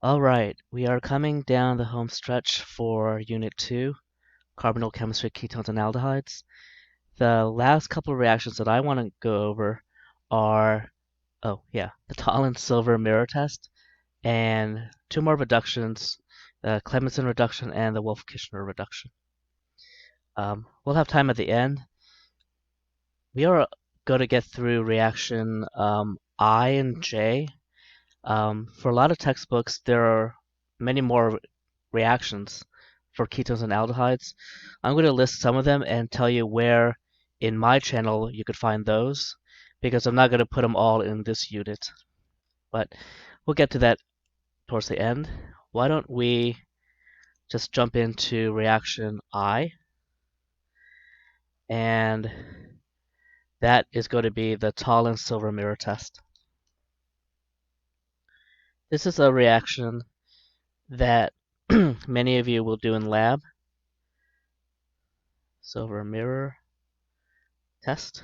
Alright, we are coming down the home stretch for Unit 2, Carbonyl Chemistry, Ketones, and Aldehydes. The last couple of reactions that I want to go over are, the Tollens silver mirror test, and two more reductions, the Clemmensen reduction and the Wolff-Kishner reduction. We'll have time at the end. We are going to get through reaction I and J. For a lot of textbooks, there are many more reactions for ketones and aldehydes. I'm going to list some of them and tell you where in my channel you could find those, because I'm not going to put them all in this unit. But we'll get to that towards the end. Why don't we just jump into reaction I, and that is going to be the Tollens silver mirror test. This is a reaction that many of you will do in lab. Silver mirror test.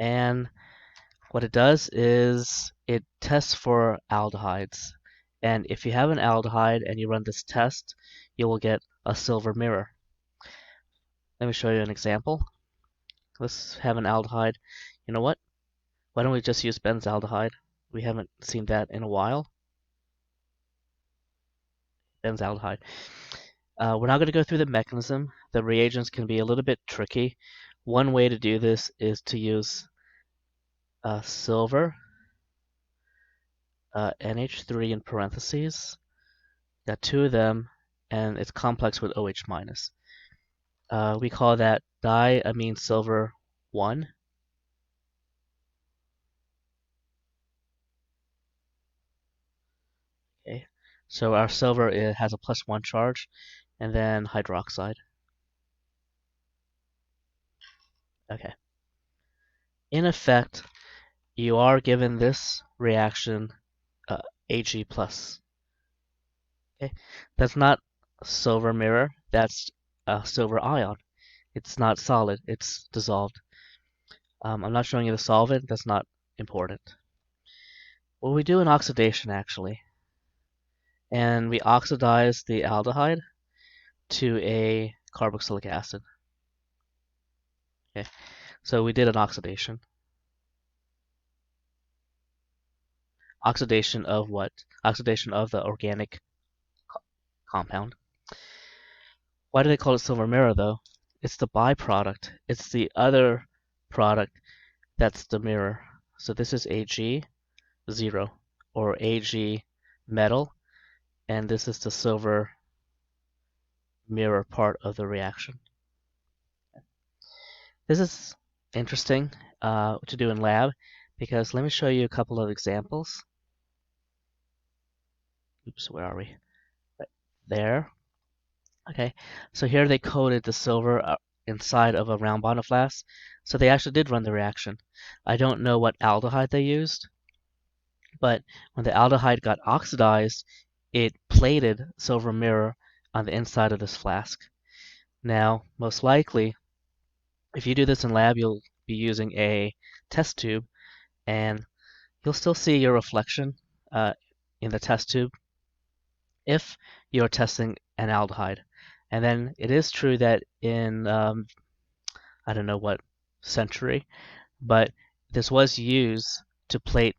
And what it does is it tests for aldehydes. And if you have an aldehyde and you run this test, you will get a silver mirror. Let me show you an example. Let's have an aldehyde. You know what? Why don't we just use benzaldehyde? We haven't seen that in a while. Benzaldehyde. We're not going to go through the mechanism. The reagents can be a little bit tricky. One way to do this is to use silver, NH3 in parentheses. Got two of them, and it's complex with OH minus. We call that diamine silver 1. Okay, so our silver has a +1 charge, and then hydroxide. Okay. In effect, you are given this reaction Ag+. Okay, that's not silver mirror. That's a silver ion. It's not solid. It's dissolved. I'm not showing you the solvent. That's not important. Well, we do an oxidation actually, and we oxidize the aldehyde to a carboxylic acid. Okay, so we did an oxidation. Oxidation of what? Oxidation of the organic compound. Why do they call it silver mirror though? It's the byproduct. It's the other product that's the mirror. So this is Ag 0 or Ag metal, and this is the silver mirror part of the reaction. This is interesting to do in lab, because let me show you a couple of examples. Oops, where are we? Right there. Okay, so here they coated the silver inside of a round bottle flask, so they actually did run the reaction. I don't know what aldehyde they used, but when the aldehyde got oxidized, it plated silver mirror on the inside of this flask. Now, most likely, if you do this in lab, you'll be using a test tube, and you'll still see your reflection in the test tube if you're testing an aldehyde. And then it is true that in, I don't know what century, but this was used to plate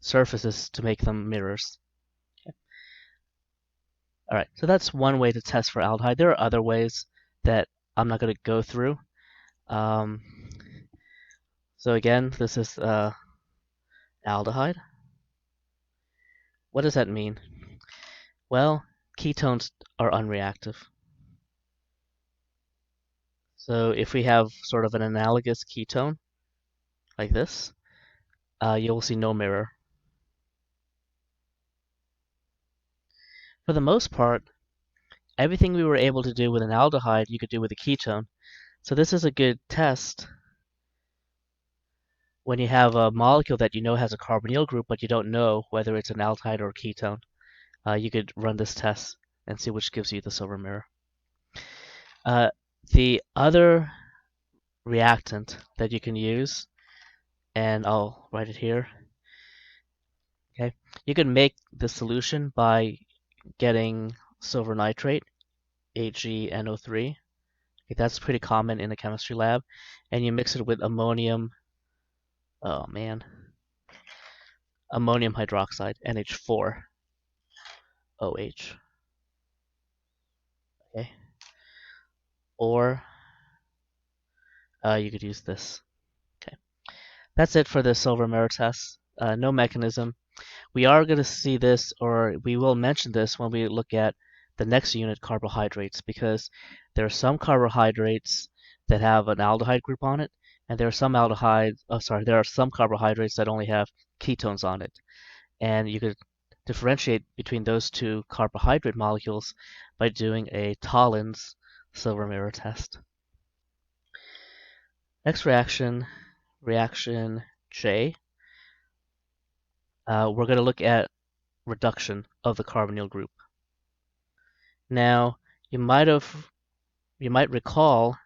surfaces to make them mirrors. Okay. All right, so that's one way to test for aldehyde. There are other ways that I'm not going to go through. So again, this is aldehyde. What does that mean? Well, ketones are unreactive. So if we have sort of an analogous ketone, like this, you'll see no mirror. For the most part, everything we were able to do with an aldehyde, you could do with a ketone. So this is a good test when you have a molecule that you know has a carbonyl group, but you don't know whether it's an aldehyde or a ketone. You could run this test and see which gives you the silver mirror. The other reactant that you can use, and I'll write it here, okay, You can make the solution by getting silver nitrate, AgNO3. That's pretty common in the chemistry lab. And you mix it with ammonium, oh man, ammonium hydroxide, NH4OH. Okay. Or you could use this. Okay. That's it for the silver mirror test. No mechanism. We are going to see this, or we will mention this when we look at the next unit, carbohydrates, because there are some carbohydrates that have an aldehyde group on it, and there are some there are some carbohydrates that only have ketones on it. And you could differentiate between those two carbohydrate molecules by doing a Tollens silver mirror test. Next reaction, reaction J. We're going to look at reduction of the carbonyl group. Now, you might recall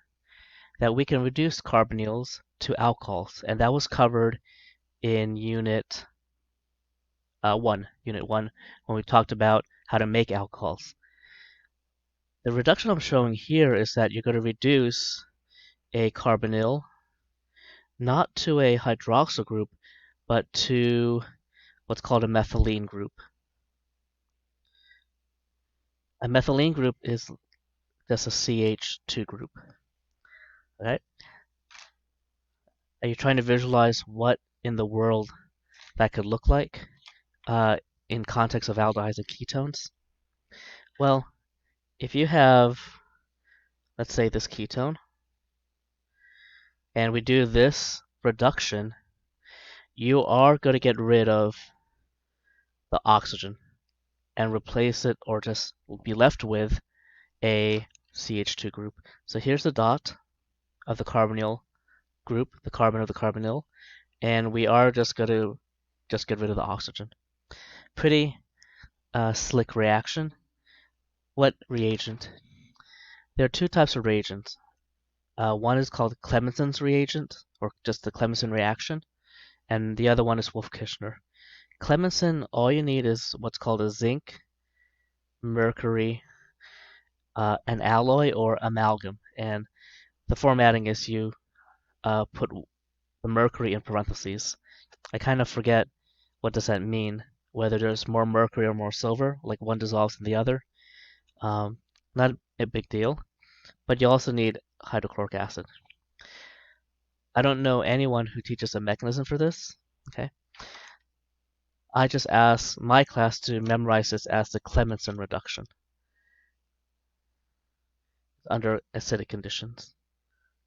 that we can reduce carbonyls to alcohols, and that was covered in unit 1, when we talked about how to make alcohols. The reduction I'm showing here is that you're going to reduce a carbonyl not to a hydroxyl group, but to what's called a methylene group. A methylene group is just a CH2 group. Right? Are you trying to visualize what in the world that could look like in context of aldehydes and ketones? Well, if you have, let's say, this ketone, and we do this reduction, you are going to get rid of the oxygen and replace it, or just be left with a CH2 group. So here's the dot of the carbonyl group, the carbon of the carbonyl, and we are just going to get rid of the oxygen. Pretty slick reaction. What reagent? There are two types of reagents. One is called Clemmensen's reagent, or just the Clemmensen reaction, and the other one is Wolff-Kishner. Clemmensen, all you need is what's called a zinc, mercury, an alloy, or amalgam. And the formatting is you put the mercury in parentheses. I kind of forget what does that mean, whether there's more mercury or more silver, like one dissolves in the other. Not a big deal, but you also need hydrochloric acid. I don't know anyone who teaches a mechanism for this. Okay, I just asked my class to memorize this as the Clemmensen reduction under acidic conditions.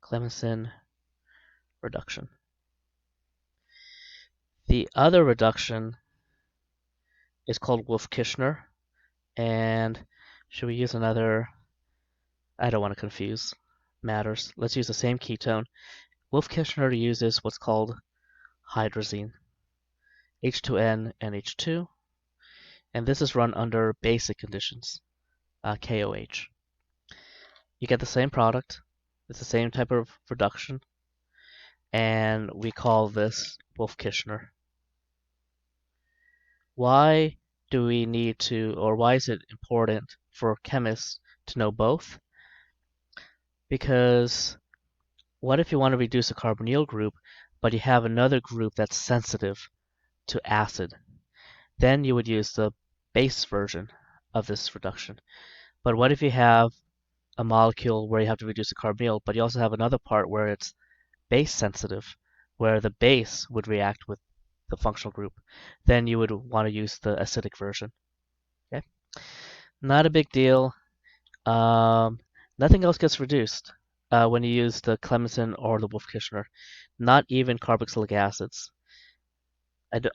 Clemmensen reduction. The other reduction is called Wolff-Kishner, and should we use another? I don't want to confuse matters. Let's use the same ketone. Wolff-Kishner uses what's called hydrazine, H2N and H2, and this is run under basic conditions, KOH. You get the same product, it's the same type of reduction, and we call this Wolff-Kishner. Why do we need to, or why is it important for chemists to know both? Because what if you want to reduce a carbonyl group, but you have another group that's sensitive to acid? Then you would use the base version of this reduction. But what if you have a molecule where you have to reduce a carbonyl, but you also have another part where it's base sensitive, where the base would react with the functional group? Then you would want to use the acidic version. Okay, not a big deal. Nothing else gets reduced when you use the Clemmensen or the Wolff-Kishner, not even carboxylic acids.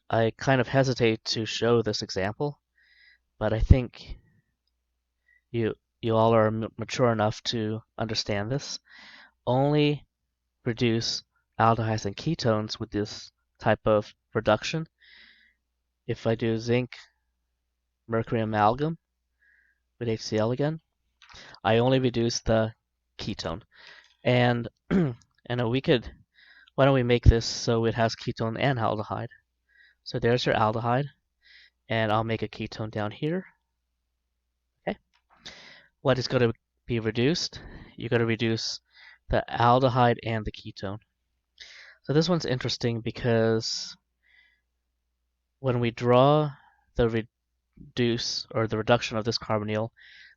I kind of hesitate to show this example, but I think you all are mature enough to understand this. Only reduce aldehydes and ketones with this type of reduction. If I do zinc mercury amalgam with HCl again, I only reduce the ketone. And why don't we make this so it has ketone and aldehyde? So there's your aldehyde, and I'll make a ketone down here. Okay. What is going to be reduced? You're going to reduce the aldehyde and the ketone. So this one's interesting because when we draw the reduction of this carbonyl,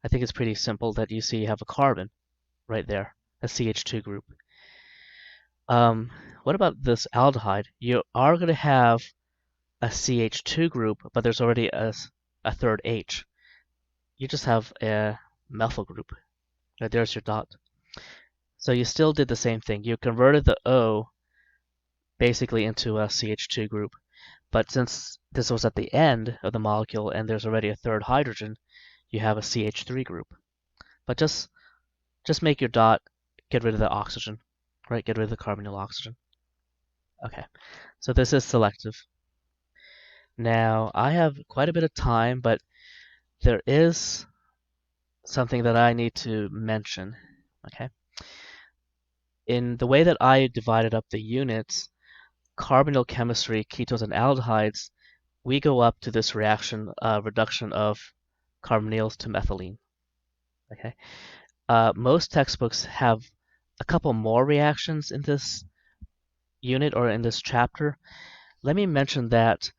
I think it's pretty simple that you see you have a carbon right there, a CH2 group. What about this aldehyde? You are going to have a CH2 group, but there's already a third H. You just have a methyl group. Right, there's your dot. So you still did the same thing. You converted the O basically into a CH2 group. But since this was at the end of the molecule and there's already a third hydrogen, you have a CH3 group. But just make your dot, get rid of the oxygen, right? Get rid of the carbonyl oxygen. Okay, so this is selective. Now, I have quite a bit of time, but there is something that I need to mention, okay? In the way that I divided up the units, carbonyl chemistry, ketones and aldehydes, we go up to this reaction, reduction of carbonyls to methylene, okay? Most textbooks have a couple more reactions in this unit or in this chapter. Let me mention that.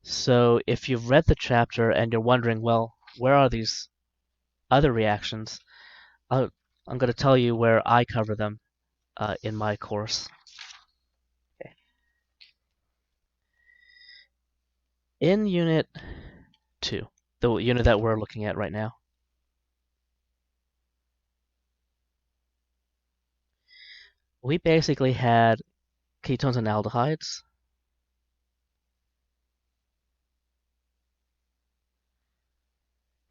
So if you've read the chapter and you're wondering, well, where are these other reactions? I'm going to tell you where I cover them in my course. Okay. In Unit 2, the unit that we're looking at right now, we basically had ketones and aldehydes.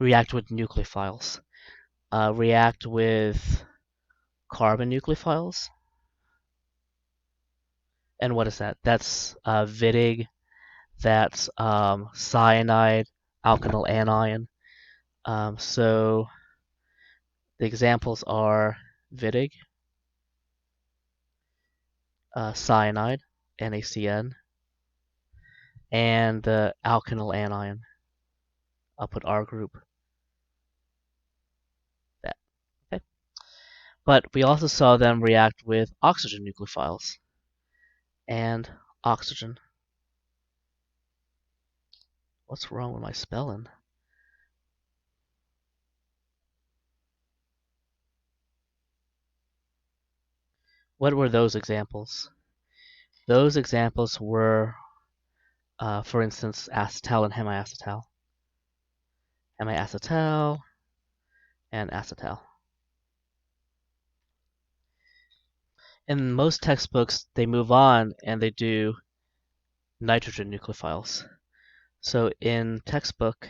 React with nucleophiles. React with carbon nucleophiles. And what is that? That's Wittig, that's cyanide, alkyl anion. So the examples are Wittig, cyanide, NaCN, and the alkyl anion. I'll put R group. That. Okay. But we also saw them react with oxygen nucleophiles and oxygen. What's wrong with my spelling? What were those examples? Those examples were, for instance, acetal and hemiacetal. Hemiacetal and acetal. In most textbooks, they move on and they do nitrogen nucleophiles. So in textbook,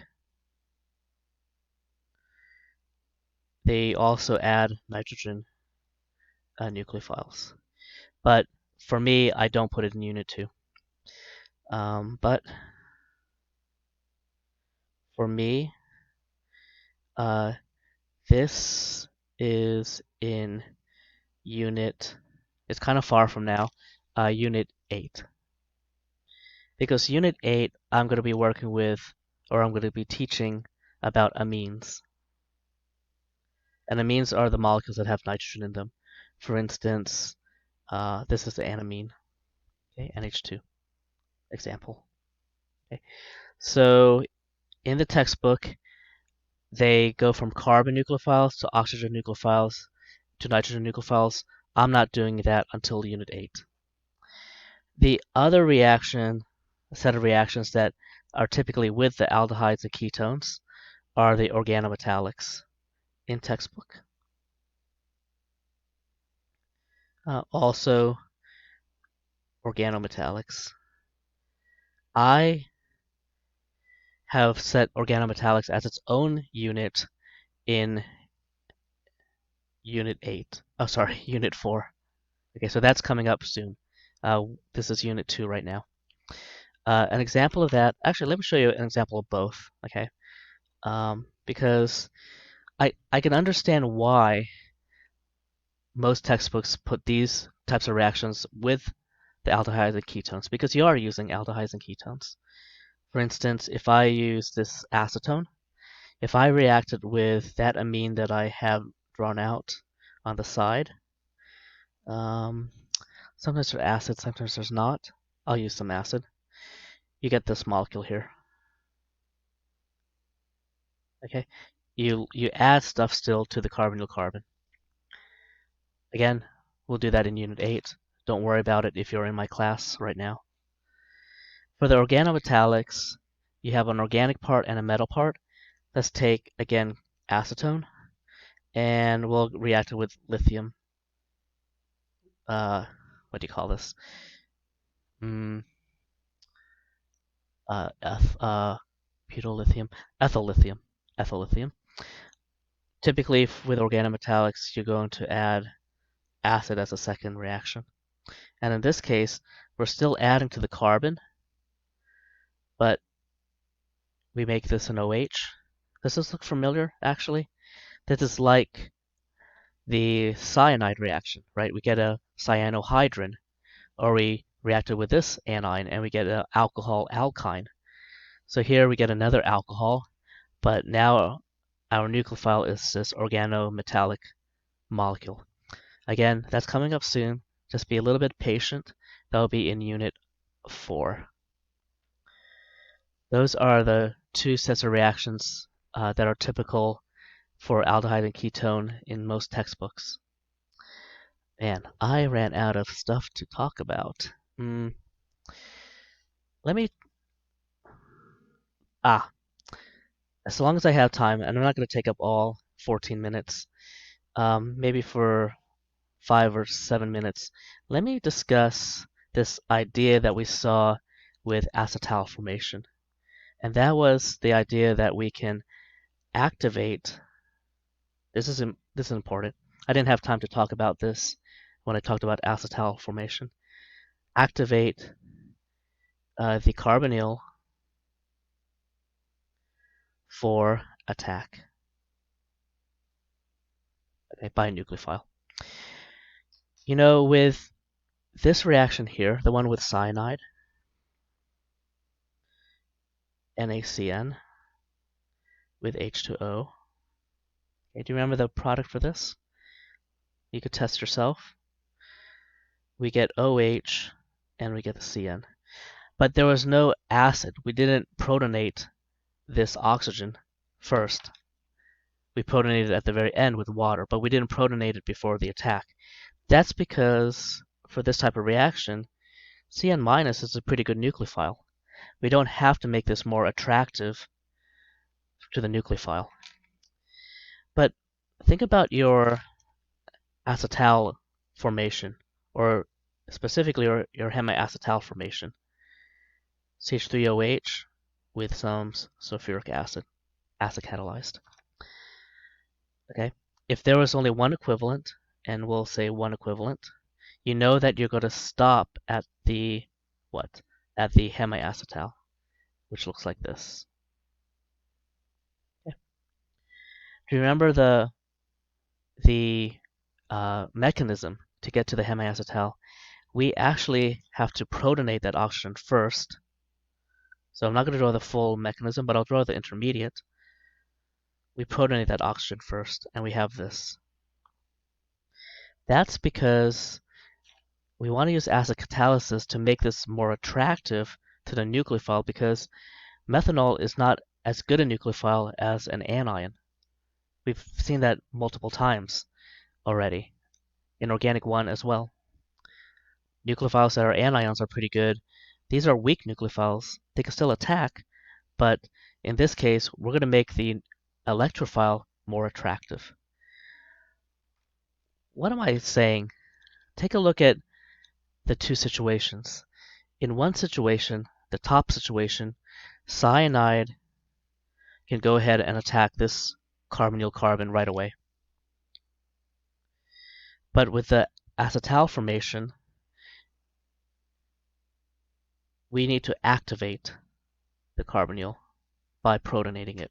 they also add nitrogen nucleophiles. But for me, I don't put it in Unit 2. But for me, this is in Unit, it's kind of far from now, Unit 8. Because Unit 8, I'm going to be working with, or I'm going to be teaching about amines. And amines are the molecules that have nitrogen in them. For instance, this is the anamine, okay, NH2 example. Okay. So in the textbook, they go from carbon nucleophiles to oxygen nucleophiles to nitrogen nucleophiles. I'm not doing that until Unit 8. The other set of reactions that are typically with the aldehydes and ketones are the organometallics in textbook. Also, organometallics. I have set organometallics as its own unit in Unit 8. Oh, sorry, Unit 4. Okay, so that's coming up soon. This is Unit 2 right now. An example of that, actually, let me show you an example of both, okay? Because I can understand why most textbooks put these types of reactions with the aldehydes and ketones, because you are using aldehydes and ketones. For instance, if I use this acetone, if I reacted with that amine that I have drawn out on the side, sometimes there's acid, sometimes there's not. I'll use some acid. You get this molecule here. Okay, you add stuff still to the carbonyl carbon. Again, we'll do that in Unit 8. Don't worry about it if you're in my class right now. For the organometallics, you have an organic part and a metal part. Let's take, again, acetone, and we'll react it with lithium. What do you call this? Butyllithium, ethyllithium. Typically, with organometallics, you're going to add acid as a second reaction. And in this case, we're still adding to the carbon, but we make this an OH. Does this look familiar, actually? This is like the cyanide reaction, right? We get a cyanohydrin, or we reacted with this anion and we get an alcohol alkyne. So here we get another alcohol, but now our nucleophile is this organometallic molecule. Again, that's coming up soon. Just be a little bit patient. That'll be in Unit 4. Those are the two sets of reactions that are typical for aldehyde and ketone in most textbooks. Man, I ran out of stuff to talk about. Let me... as long as I have time, and I'm not going to take up all 14 minutes, maybe for 5 or 7 minutes, let me discuss this idea that we saw with acetal formation. And that was the idea that we can activate, this is important. I didn't have time to talk about this when I talked about acetal formation. Activate the carbonyl for attack, okay, by a nucleophile. You know, with this reaction here, the one with cyanide, NaCN with H2O. Okay, do you remember the product for this? You could test yourself. We get OH and we get the CN. But there was no acid. We didn't protonate this oxygen first. We protonated it at the very end with water, but we didn't protonate it before the attack. That's because for this type of reaction, CN- is a pretty good nucleophile. We don't have to make this more attractive to the nucleophile. But think about your acetal formation, or specifically your hemiacetal formation. CH3OH with some sulfuric acid, acid catalyzed. Okay, if there was only one equivalent, and we'll say one equivalent, you know that you're going to stop at the what? At the hemiacetal, which looks like this. Okay. Do you remember the mechanism to get to the hemiacetal? We actually have to protonate that oxygen first. So I'm not going to draw the full mechanism, but I'll draw the intermediate. We protonate that oxygen first, and we have this. That's because we want to use acid catalysis to make this more attractive to the nucleophile, because methanol is not as good a nucleophile as an anion. We've seen that multiple times already, in Organic 1 as well. Nucleophiles that are anions are pretty good. These are weak nucleophiles. They can still attack, but in this case, we're going to make the electrophile more attractive. What am I saying? Take a look at the two situations. In one situation, the top situation, cyanide can go ahead and attack this carbonyl carbon right away. But with the acetal formation, we need to activate the carbonyl by protonating it.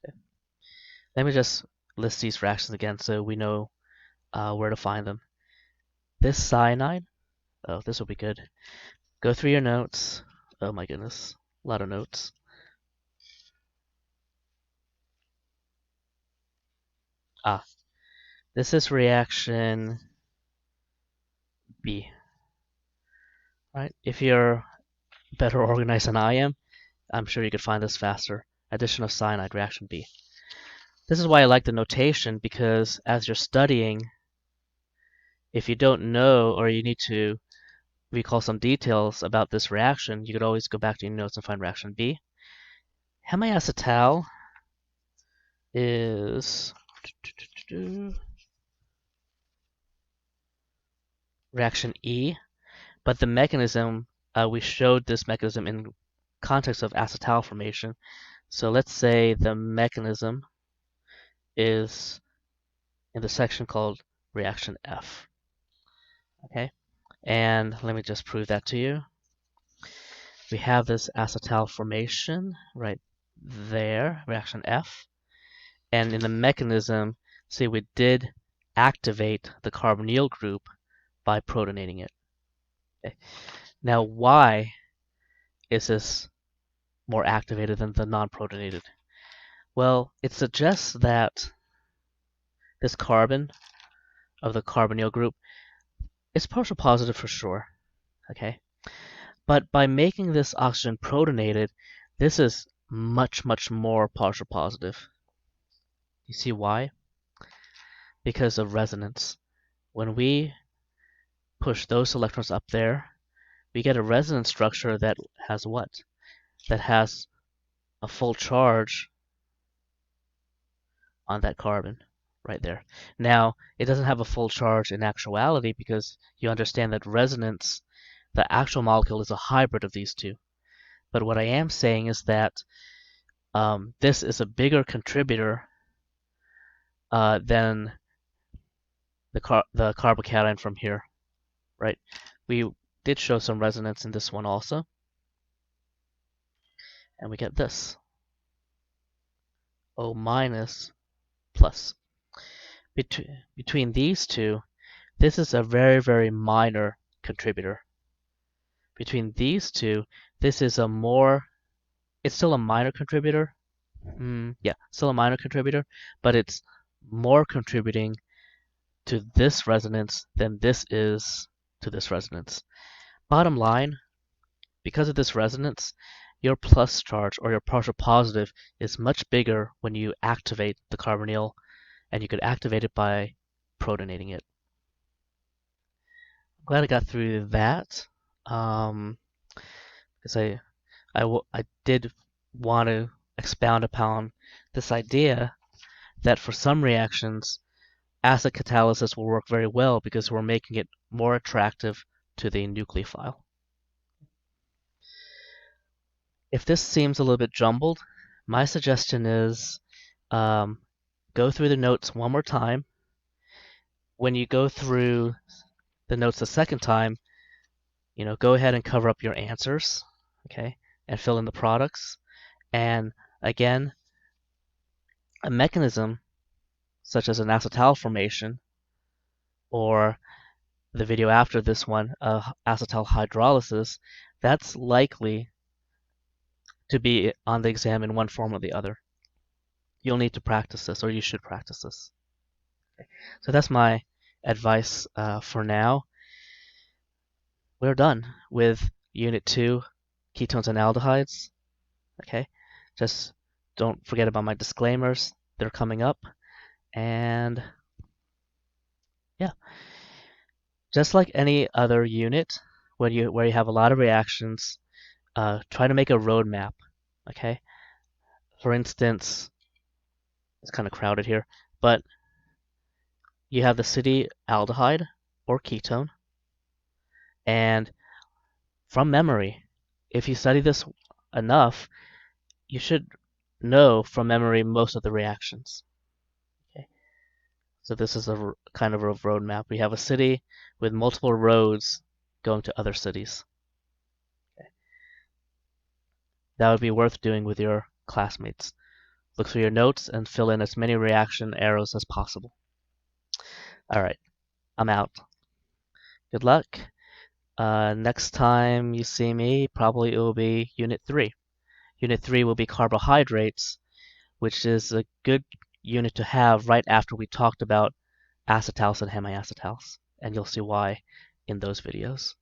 Okay. Let me just list these reactions again so we know where to find them. This cyanide, oh, this will be good. Go through your notes. Oh my goodness. A lot of notes. This is reaction B. Right? If you're better organized than I am, I'm sure you could find this faster. Addition of cyanide, reaction B. This is why I like the notation, because as you're studying, if you don't know or you need to recall some details about this reaction, you could always go back to your notes and find reaction B. Hemiacetal is reaction E, but the mechanism, we showed this mechanism in context of acetal formation. So let's say the mechanism is in the section called reaction F. Okay, and let me just prove that to you. We have this acetal formation right there, reaction F, and in the mechanism, see, we did activate the carbonyl group by protonating it. Okay. Now, why is this more activated than the non-protonated? Well, it suggests that this carbon of the carbonyl group is partial positive for sure, okay? But by making this oxygen protonated, this is much, much more partial positive. You see why? Because of resonance. When we push those electrons up there, we get a resonance structure that has what? That has a full charge on that carbon right there. Now, it doesn't have a full charge in actuality because you understand that resonance, the actual molecule, is a hybrid of these two. But what I am saying is that this is a bigger contributor than the carbocation from here, right? We did show some resonance in this one also. And we get this. O minus plus. Between these two, this is a very, very minor contributor. Between these two, this is a more, it's still a minor contributor. Yeah, still a minor contributor, but it's more contributing to this resonance than this is to this resonance. Bottom line, because of this resonance, your plus charge or your partial positive is much bigger when you activate the carbonyl, and you could activate it by protonating it. I'm glad I got through that, because I did want to expound upon this idea that for some reactions, acid catalysis will work very well because we're making it more attractive to the nucleophile. If this seems a little bit jumbled, my suggestion is go through the notes one more time. When you go through the notes the second time, go ahead and cover up your answers, okay, and fill in the products. And again, a mechanism such as an acetal formation, or the video after this one, acetal hydrolysis, that's likely to be on the exam in one form or the other. You'll need to practice this, or you should practice this. Okay. So that's my advice for now. We're done with Unit 2, ketones and aldehydes. Okay, just don't forget about my disclaimers. They're coming up. And yeah, just like any other unit, where you have a lot of reactions, try to make a roadmap. Okay, for instance, it's kind of crowded here, but you have the city aldehyde or ketone, and from memory, if you study this enough, you should know from memory most of the reactions. Okay, so this is a kind of a roadmap. We have a city with multiple roads going to other cities. Okay. That would be worth doing with your classmates. Look through your notes and fill in as many reaction arrows as possible. All right, I'm out. Good luck. Next time you see me, probably it will be Unit 3. Unit 3 will be carbohydrates, which is a good unit to have right after we talked about acetals and hemiacetals, and you'll see why in those videos.